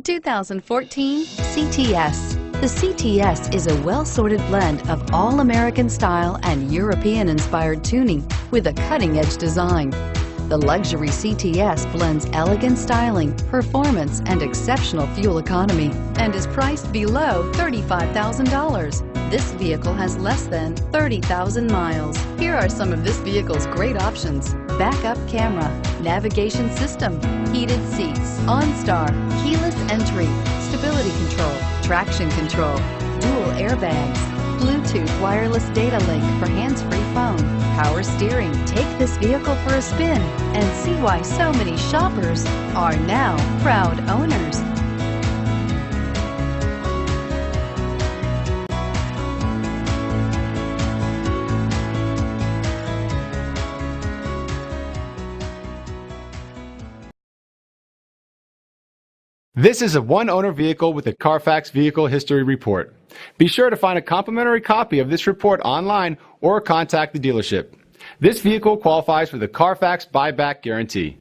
2014 CTS. The CTS is a well-sorted blend of all-American style and European-inspired tuning with a cutting-edge design. The luxury CTS blends elegant styling, performance, and exceptional fuel economy and is priced below $35,000. This vehicle has less than 30,000 miles. Here are some of this vehicle's great options: backup camera, navigation system, heated seats, OnStar, keyless entry, stability control, traction control, dual airbags, Bluetooth wireless data link for hands-free phone, power steering. Take this vehicle for a spin and see why so many shoppers are now proud owners. This is a one-owner vehicle with a Carfax Vehicle History Report. Be sure to find a complimentary copy of this report online or contact the dealership. This vehicle qualifies for the Carfax Buyback Guarantee.